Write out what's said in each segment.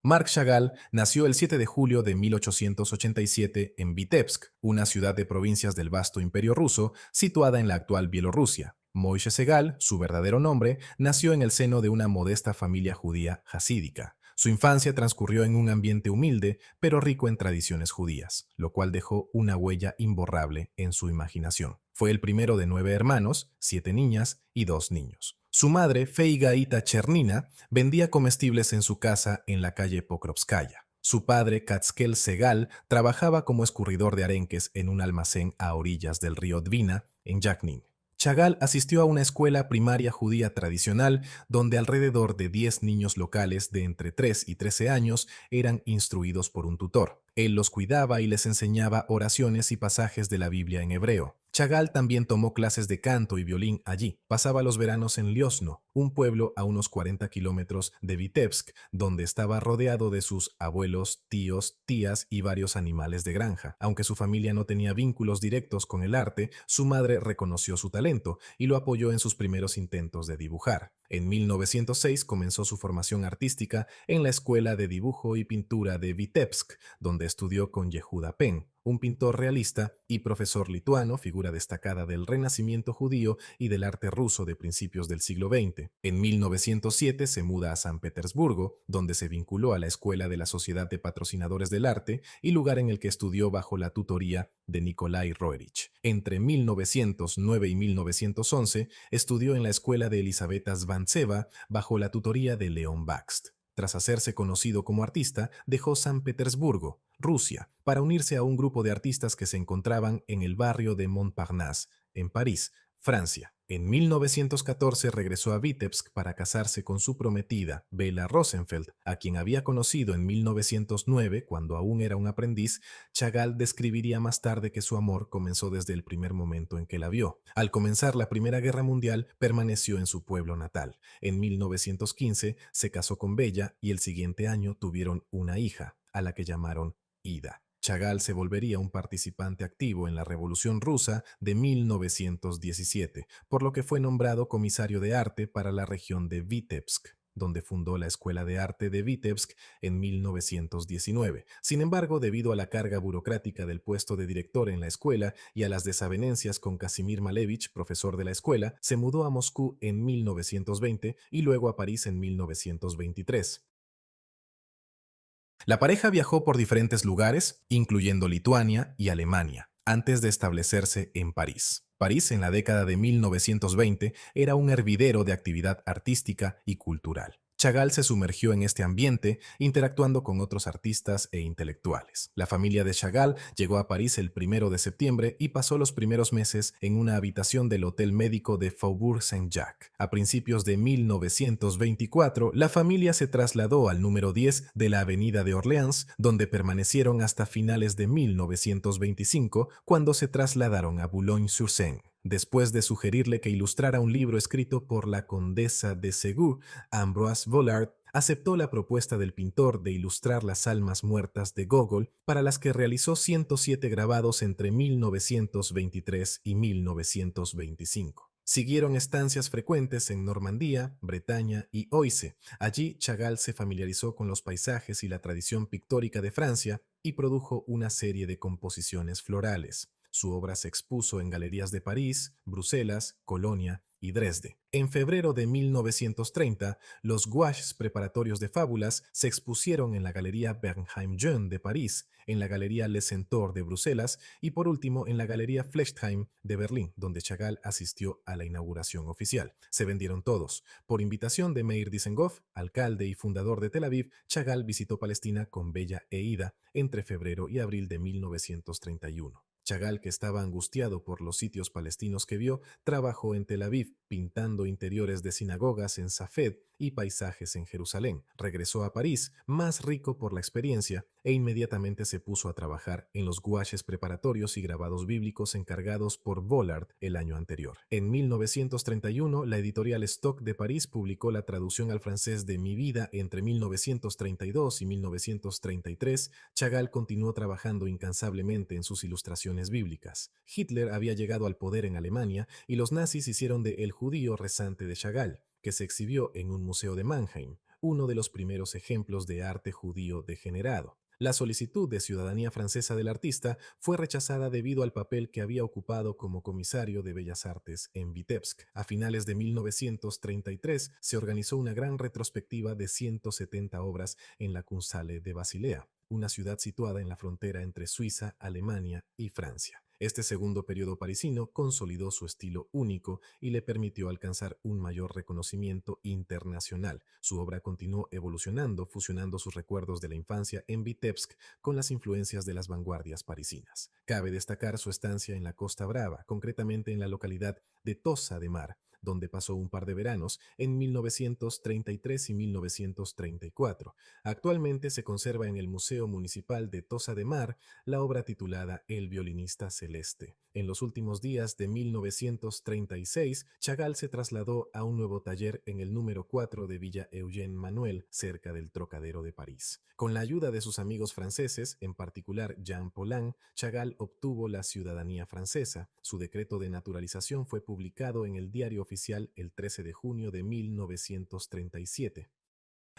Marc Chagall nació el 7 de julio de 1887 en Vitebsk, una ciudad de provincias del vasto Imperio ruso situada en la actual Bielorrusia. Moishe Segal, su verdadero nombre, nació en el seno de una modesta familia judía hasídica. Su infancia transcurrió en un ambiente humilde, pero rico en tradiciones judías, lo cual dejó una huella imborrable en su imaginación. Fue el primero de 9 hermanos, 7 niñas y 2 niños. Su madre, Feigaita Chernina, vendía comestibles en su casa en la calle Pokrovskaya. Su padre, Katskel Segal, trabajaba como escurridor de arenques en un almacén a orillas del río Dvina, en Yagnin. Chagall asistió a una escuela primaria judía tradicional donde alrededor de 10 niños locales de entre 3 y 13 años eran instruidos por un tutor. Él los cuidaba y les enseñaba oraciones y pasajes de la Biblia en hebreo. Chagall también tomó clases de canto y violín allí. Pasaba los veranos en Liosno, un pueblo a unos 40 kilómetros de Vitebsk, donde estaba rodeado de sus abuelos, tíos, tías y varios animales de granja. Aunque su familia no tenía vínculos directos con el arte, su madre reconoció su talento y lo apoyó en sus primeros intentos de dibujar. En 1906 comenzó su formación artística en la Escuela de Dibujo y Pintura de Vitebsk, donde estudió con Yehuda Pen, un pintor realista y profesor lituano, figura destacada del Renacimiento judío y del arte ruso de principios del siglo XX. En 1907 se muda a San Petersburgo, donde se vinculó a la Escuela de la Sociedad de Patrocinadores del Arte y lugar en el que estudió bajo la tutoría de Nikolai Roerich. Entre 1909 y 1911 estudió en la Escuela de Elisaveta Svantseva bajo la tutoría de Leon Bakst. Tras hacerse conocido como artista, dejó San Petersburgo, Rusia, para unirse a un grupo de artistas que se encontraban en el barrio de Montparnasse, en París, Francia. En 1914 regresó a Vitebsk para casarse con su prometida, Bela Rosenfeld, a quien había conocido en 1909 cuando aún era un aprendiz. Chagall describiría más tarde que su amor comenzó desde el primer momento en que la vio. Al comenzar la Primera Guerra Mundial, permaneció en su pueblo natal. En 1915 se casó con Bella y el siguiente año tuvieron una hija, a la que llamaron Ida. Chagall se volvería un participante activo en la Revolución Rusa de 1917, por lo que fue nombrado comisario de arte para la región de Vitebsk, donde fundó la Escuela de Arte de Vitebsk en 1919. Sin embargo, debido a la carga burocrática del puesto de director en la escuela y a las desavenencias con Casimir Malevich, profesor de la escuela, se mudó a Moscú en 1920 y luego a París en 1923. La pareja viajó por diferentes lugares, incluyendo Lituania y Alemania, antes de establecerse en París. París, en la década de 1920, era un hervidero de actividad artística y cultural. Chagall se sumergió en este ambiente, interactuando con otros artistas e intelectuales. La familia de Chagall llegó a París el 1 de septiembre y pasó los primeros meses en una habitación del Hotel Médico de Faubourg Saint-Jacques. A principios de 1924, la familia se trasladó al número 10 de la Avenida de Orleans, donde permanecieron hasta finales de 1925, cuando se trasladaron a Boulogne-sur-Seine. Después de sugerirle que ilustrara un libro escrito por la condesa de Ségur, Ambroise Vollard aceptó la propuesta del pintor de ilustrar las almas muertas de Gogol, para las que realizó 107 grabados entre 1923 y 1925. Siguieron estancias frecuentes en Normandía, Bretaña y Oise. Allí Chagall se familiarizó con los paisajes y la tradición pictórica de Francia y produjo una serie de composiciones florales. Su obra se expuso en galerías de París, Bruselas, Colonia y Dresde. En febrero de 1930, los gouaches preparatorios de fábulas se expusieron en la Galería Bernheim-Jeune de París, en la Galería Le Centaure de Bruselas y por último en la Galería Flechtheim de Berlín, donde Chagall asistió a la inauguración oficial. Se vendieron todos. Por invitación de Meir Dizengoff, alcalde y fundador de Tel Aviv, Chagall visitó Palestina con Bella e Ida entre febrero y abril de 1931. Chagall, que estaba angustiado por los sitios palestinos que vio, trabajó en Tel Aviv, pintando interiores de sinagogas en Safed y paisajes en Jerusalén. Regresó a París, más rico por la experiencia, e inmediatamente se puso a trabajar en los gouaches preparatorios y grabados bíblicos encargados por Vollard el año anterior. En 1931, la editorial Stock de París publicó la traducción al francés de Mi vida entre 1932 y 1933. Chagall continuó trabajando incansablemente en sus ilustraciones bíblicas. Hitler había llegado al poder en Alemania y los nazis hicieron de El judío rezante de Chagall, que se exhibió en un museo de Mannheim. uno de los primeros ejemplos de arte judío degenerado. La solicitud de ciudadanía francesa del artista fue rechazada debido al papel que había ocupado como comisario de Bellas Artes en Vitebsk. A finales de 1933 se organizó una gran retrospectiva de 170 obras en la Kunsthalle de Basilea, una ciudad situada en la frontera entre Suiza, Alemania y Francia. Este segundo periodo parisino consolidó su estilo único y le permitió alcanzar un mayor reconocimiento internacional. Su obra continuó evolucionando, fusionando sus recuerdos de la infancia en Vitebsk con las influencias de las vanguardias parisinas. Cabe destacar su estancia en la Costa Brava, concretamente en la localidad de Tossa de Mar, donde pasó un par de veranos en 1933 y 1934. Actualmente se conserva en el Museo Municipal de Tossa de Mar la obra titulada El violinista celeste. En los últimos días de 1936, Chagall se trasladó a un nuevo taller en el número 4 de Villa Eugène Manuel, cerca del Trocadero de París. Con la ayuda de sus amigos franceses, en particular Jean Paulhan, Chagall obtuvo la ciudadanía francesa. Su decreto de naturalización fue publicado en el Diario Oficial el 13 de junio de 1937.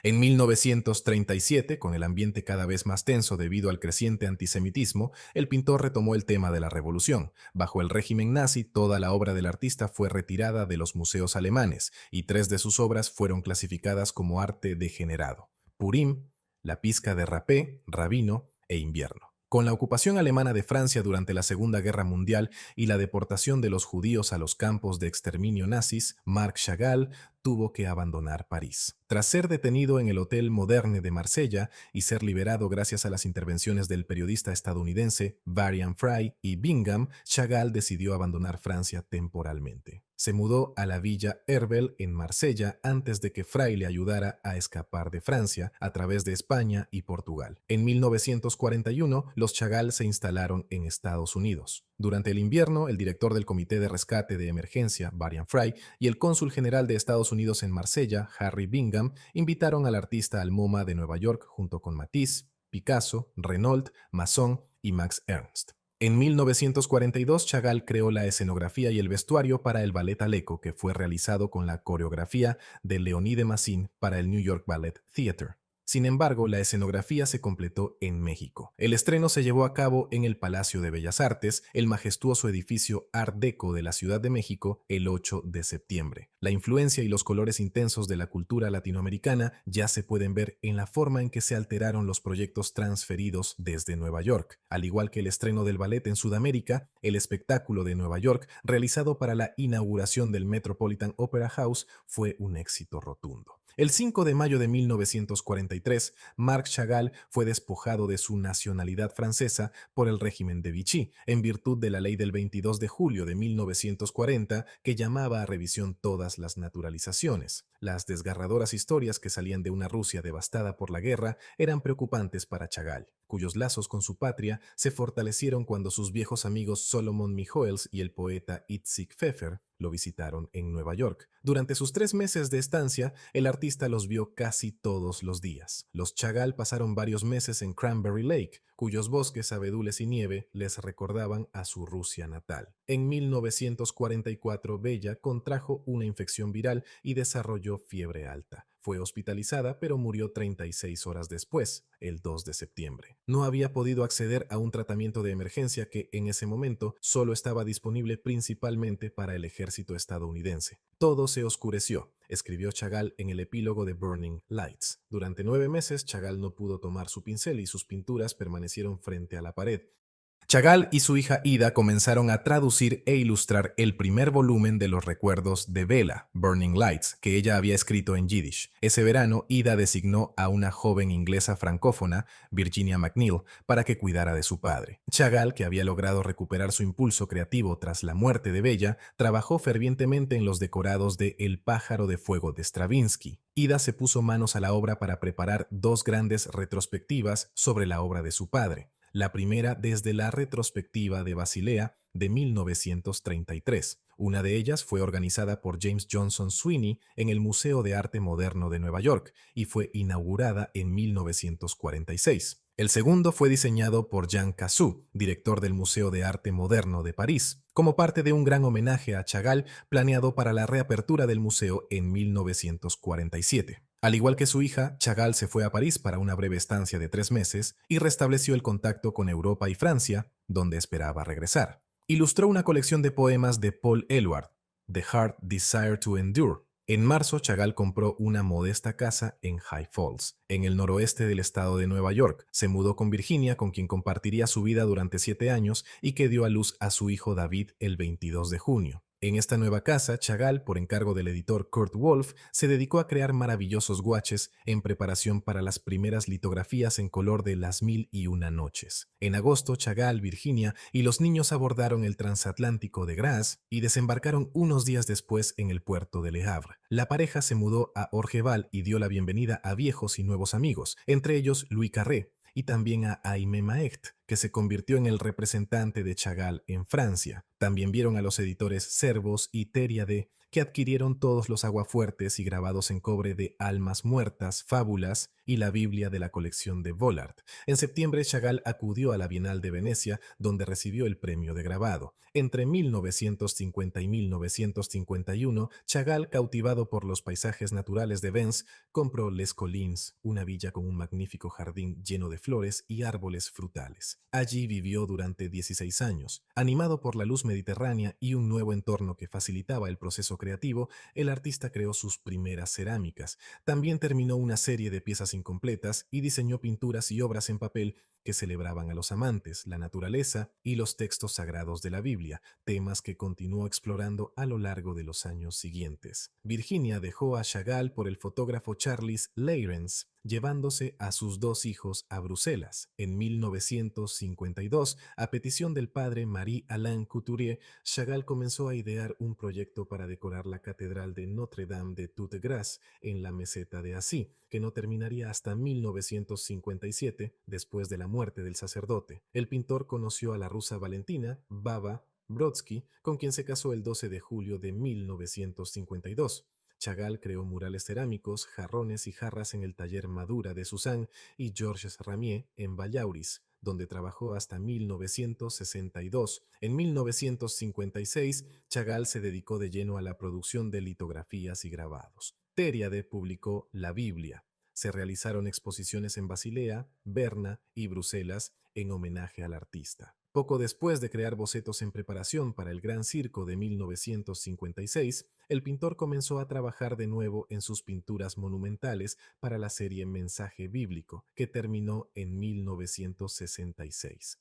En 1937, con el ambiente cada vez más tenso debido al creciente antisemitismo, el pintor retomó el tema de la revolución. Bajo el régimen nazi, toda la obra del artista fue retirada de los museos alemanes y 3 de sus obras fueron clasificadas como arte degenerado: Purim, La pizca de Rapé, Rabino e Invierno. Con la ocupación alemana de Francia durante la Segunda Guerra Mundial y la deportación de los judíos a los campos de exterminio nazis, Marc Chagall tuvo que abandonar París. Tras ser detenido en el Hotel Moderne de Marsella y ser liberado gracias a las intervenciones del periodista estadounidense Varian Fry y Bingham, Chagall decidió abandonar Francia temporalmente. Se mudó a la Villa Herbel en Marsella antes de que Fry le ayudara a escapar de Francia a través de España y Portugal. En 1941, los Chagall se instalaron en Estados Unidos. Durante el invierno, el director del Comité de Rescate de Emergencia, Varian Fry, y el cónsul general de Estados Unidos en Marsella, Harry Bingham, invitaron al artista al MoMA de Nueva York junto con Matisse, Picasso, Renault, Masson y Max Ernst. En 1942, Chagall creó la escenografía y el vestuario para el Ballet Aleco, que fue realizado con la coreografía de Léonie de Massin para el New York Ballet Theatre. Sin embargo, la escenografía se completó en México. El estreno se llevó a cabo en el Palacio de Bellas Artes, el majestuoso edificio Art Deco de la Ciudad de México, el 8 de septiembre. La influencia y los colores intensos de la cultura latinoamericana ya se pueden ver en la forma en que se alteraron los proyectos transferidos desde Nueva York. Al igual que el estreno del ballet en Sudamérica, el espectáculo de Nueva York, realizado para la inauguración del Metropolitan Opera House, fue un éxito rotundo. El 5 de mayo de 1943, Marc Chagall fue despojado de su nacionalidad francesa por el régimen de Vichy, en virtud de la ley del 22 de julio de 1940 que llamaba a revisión todas las naturalizaciones. Las desgarradoras historias que salían de una Rusia devastada por la guerra eran preocupantes para Chagall, cuyos lazos con su patria se fortalecieron cuando sus viejos amigos Solomon Mijoels y el poeta Itzik Pfeffer lo visitaron en Nueva York. Durante sus 3 meses de estancia, el artista los vio casi todos los días. Los Chagall pasaron varios meses en Cranberry Lake, cuyos bosques, abedules y nieve les recordaban a su Rusia natal. En 1944, Bella contrajo una infección viral y desarrolló fiebre alta. Fue hospitalizada, pero murió 36 horas después, el 2 de septiembre. No había podido acceder a un tratamiento de emergencia que en ese momento solo estaba disponible principalmente para el ejército estadounidense. Todo se oscureció, escribió Chagall en el epílogo de Burning Lights. Durante 9 meses, Chagall no pudo tomar su pincel y sus pinturas permanecieron frente a la pared. Chagall y su hija Ida comenzaron a traducir e ilustrar el primer volumen de los recuerdos de Bella, Burning Lights, que ella había escrito en Yiddish. Ese verano, Ida designó a una joven inglesa francófona, Virginia McNeil, para que cuidara de su padre. Chagall, que había logrado recuperar su impulso creativo tras la muerte de Bella, trabajó fervientemente en los decorados de El pájaro de fuego de Stravinsky. Ida se puso manos a la obra para preparar 2 grandes retrospectivas sobre la obra de su padre. La primera desde la retrospectiva de Basilea de 1933. Una de ellas fue organizada por James Johnson Sweeney en el Museo de Arte Moderno de Nueva York y fue inaugurada en 1946. El segundo fue diseñado por Jean Cassou, director del Museo de Arte Moderno de París. como parte de un gran homenaje a Chagall planeado para la reapertura del museo en 1947. Al igual que su hija, Chagall se fue a París para una breve estancia de 3 meses y restableció el contacto con Europa y Francia, donde esperaba regresar. Ilustró una colección de poemas de Paul Eluard, The Heart Desire to Endure. En marzo, Chagall compró una modesta casa en High Falls, en el noroeste del estado de Nueva York. Se mudó con Virginia, con quien compartiría su vida durante 7 años y que dio a luz a su hijo David el 22 de junio. En esta nueva casa, Chagall, por encargo del editor Kurt Wolff, se dedicó a crear maravillosos guaches en preparación para las primeras litografías en color de Las Mil y Una Noches. En agosto, Chagall, Virginia y los niños abordaron el transatlántico de Grasse y desembarcaron unos días después en el puerto de Le Havre. La pareja se mudó a Orgeval y dio la bienvenida a viejos y nuevos amigos, entre ellos Louis Carré, y también a Aimé Maecht, que se convirtió en el representante de Chagall en Francia. También vieron a los editores Servos y Teriade, que adquirieron todos los aguafuertes y grabados en cobre de Almas Muertas, Fábulas y la Biblia de la colección de Vollard. En septiembre, Chagall acudió a la Bienal de Venecia, donde recibió el premio de grabado. Entre 1950 y 1951, Chagall, cautivado por los paisajes naturales de Vence, compró Les Collines, una villa con un magnífico jardín lleno de flores y árboles frutales. Allí vivió durante 16 años. Animado por la luz mediterránea y un nuevo entorno que facilitaba el proceso creativo, el artista creó sus primeras cerámicas. También terminó una serie de piezas incompletas y diseñó pinturas y obras en papel que celebraban a los amantes, la naturaleza y los textos sagrados de la Biblia, temas que continuó explorando a lo largo de los años siguientes. Virginia dejó a Chagall por el fotógrafo Charles Leyrens, llevándose a sus 2 hijos a Bruselas. En 1952, a petición del padre Marie-Alain Couturier, Chagall comenzó a idear un proyecto para decorar la catedral de Notre-Dame de Toute-Grâce en la meseta de Assy, que no terminaría hasta 1957, después de la muerte del sacerdote. El pintor conoció a la rusa Valentina Baba Brodsky, con quien se casó el 12 de julio de 1952. Chagall creó murales cerámicos, jarrones y jarras en el taller Madura de Suzanne y Georges Ramier en Vallauris, donde trabajó hasta 1962. En 1956, Chagall se dedicó de lleno a la producción de litografías y grabados. Teriade publicó La Biblia. Se realizaron exposiciones en Basilea, Berna y Bruselas en homenaje al artista. Poco después de crear bocetos en preparación para el Gran Circo de 1956, el pintor comenzó a trabajar de nuevo en sus pinturas monumentales para la serie Mensaje Bíblico, que terminó en 1966.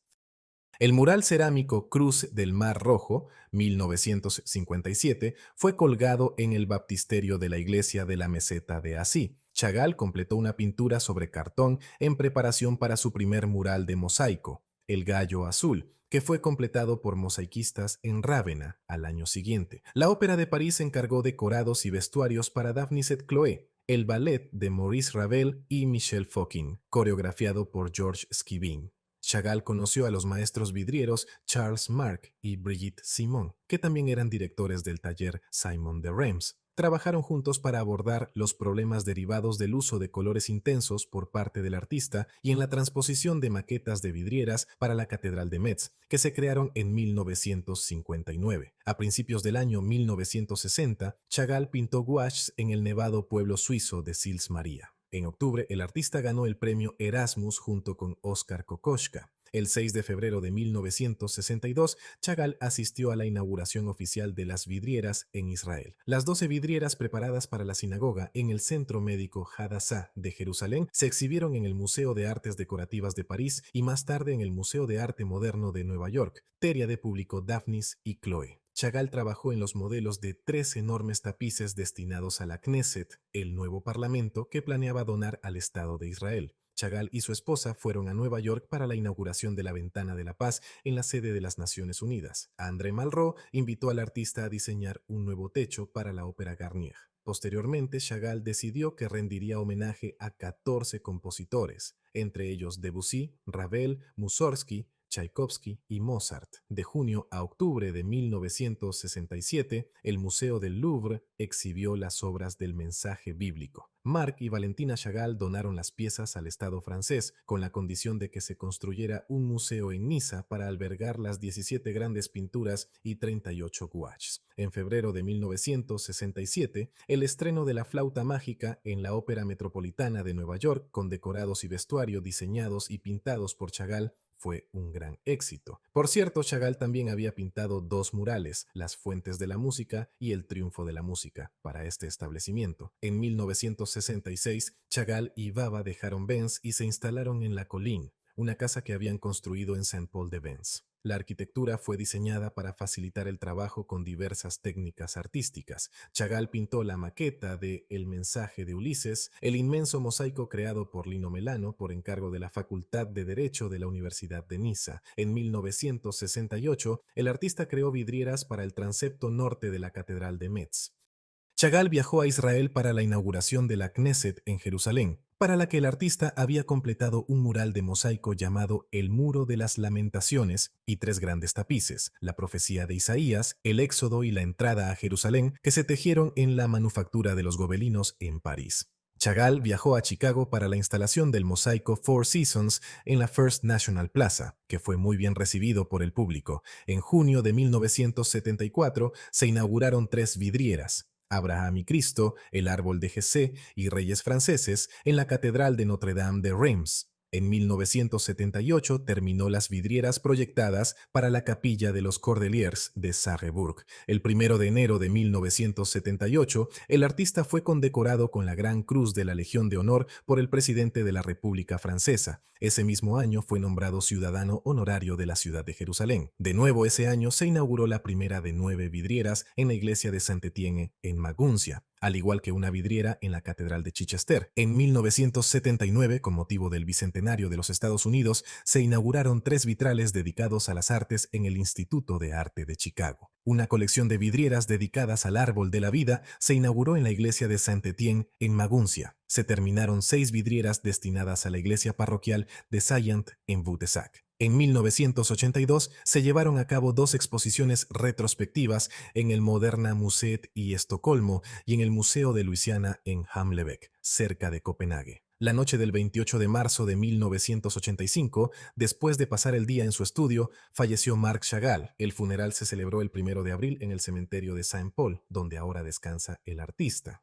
El mural cerámico Cruz del Mar Rojo, 1957, fue colgado en el baptisterio de la iglesia de la Meseta de Assí. Chagall completó una pintura sobre cartón en preparación para su primer mural de mosaico, El Gallo Azul, que fue completado por mosaicistas en Rávena al año siguiente. La Ópera de París encargó decorados y vestuarios para Daphnis et Chloé, el ballet de Maurice Ravel y Michel Fokine, coreografiado por Georges Skivin. Chagall conoció a los maestros vidrieros Charles Marc y Brigitte Simon, que también eran directores del taller Simon de Reims. Trabajaron juntos para abordar los problemas derivados del uso de colores intensos por parte del artista y en la transposición de maquetas de vidrieras para la Catedral de Metz, que se crearon en 1959. A principios del año 1960, Chagall pintó gouaches en el nevado pueblo suizo de Sils Maria. En octubre, el artista ganó el premio Erasmus junto con Oskar Kokoschka. El 6 de febrero de 1962, Chagall asistió a la inauguración oficial de las vidrieras en Israel. Las 12 vidrieras preparadas para la sinagoga en el Centro Médico Hadassah de Jerusalén se exhibieron en el Museo de Artes Decorativas de París y más tarde en el Museo de Arte Moderno de Nueva York. Teriade publicó Daphnis y Chloé. Chagall trabajó en los modelos de 3 enormes tapices destinados a la Knesset, el nuevo parlamento que planeaba donar al Estado de Israel. Chagall y su esposa fueron a Nueva York para la inauguración de la Ventana de la Paz en la sede de las Naciones Unidas. André Malraux invitó al artista a diseñar un nuevo techo para la Ópera Garnier. Posteriormente, Chagall decidió que rendiría homenaje a 14 compositores, entre ellos Debussy, Ravel, Mussorgsky, Tchaikovsky y Mozart. De junio a octubre de 1967, el Museo del Louvre exhibió las obras del mensaje bíblico. Marc y Valentina Chagall donaron las piezas al Estado francés con la condición de que se construyera un museo en Niza para albergar las 17 grandes pinturas y 38 gouaches. En febrero de 1967, el estreno de La flauta mágica en la Ópera Metropolitana de Nueva York, con decorados y vestuario diseñados y pintados por Chagall, fue un gran éxito. Por cierto, Chagall también había pintado dos murales, Las fuentes de la música y El triunfo de la música, para este establecimiento. En 1966, Chagall y Bava dejaron Vence y se instalaron en La Colline, una casa que habían construido en Saint-Paul-de-Vence. La arquitectura fue diseñada para facilitar el trabajo con diversas técnicas artísticas. Chagall pintó la maqueta de El mensaje de Ulises, el inmenso mosaico creado por Lino Melano por encargo de la Facultad de Derecho de la Universidad de Niza. En 1968, el artista creó vidrieras para el transepto norte de la Catedral de Metz. Chagall viajó a Israel para la inauguración de la Knesset en Jerusalén, para la que el artista había completado un mural de mosaico llamado El Muro de las Lamentaciones y tres grandes tapices, la profecía de Isaías, el Éxodo y la entrada a Jerusalén, que se tejieron en la manufactura de los gobelinos en París. Chagall viajó a Chicago para la instalación del mosaico Four Seasons en la First National Plaza, que fue muy bien recibido por el público. En junio de 1974 se inauguraron tres vidrieras, Abraham y Cristo, el árbol de Jessé y Reyes franceses en la Catedral de Notre-Dame de Reims. En 1978 terminó las vidrieras proyectadas para la capilla de los Cordeliers de Sarrebourg. El 1 de enero de 1978, el artista fue condecorado con la Gran Cruz de la Legión de Honor por el presidente de la República Francesa. Ese mismo año fue nombrado ciudadano honorario de la ciudad de Jerusalén. De nuevo ese año se inauguró la primera de 9 vidrieras en la iglesia de Saint-Étienne en Maguncia, al igual que una vidriera en la Catedral de Chichester. En 1979, con motivo del bicentenario de los Estados Unidos, se inauguraron 3 vitrales dedicados a las artes en el Instituto de Arte de Chicago. Una colección de vidrieras dedicadas al árbol de la vida se inauguró en la iglesia de Saint-Étienne en Maguncia. Se terminaron 6 vidrieras destinadas a la iglesia parroquial de Saint en Vutesac. En 1982 se llevaron a cabo 2 exposiciones retrospectivas en el Moderna Museet y Estocolmo y en el Museo de Luisiana en Hamlebeck, cerca de Copenhague. La noche del 28 de marzo de 1985, después de pasar el día en su estudio, falleció Marc Chagall. El funeral se celebró el 1 de abril en el cementerio de Saint-Paul, donde ahora descansa el artista.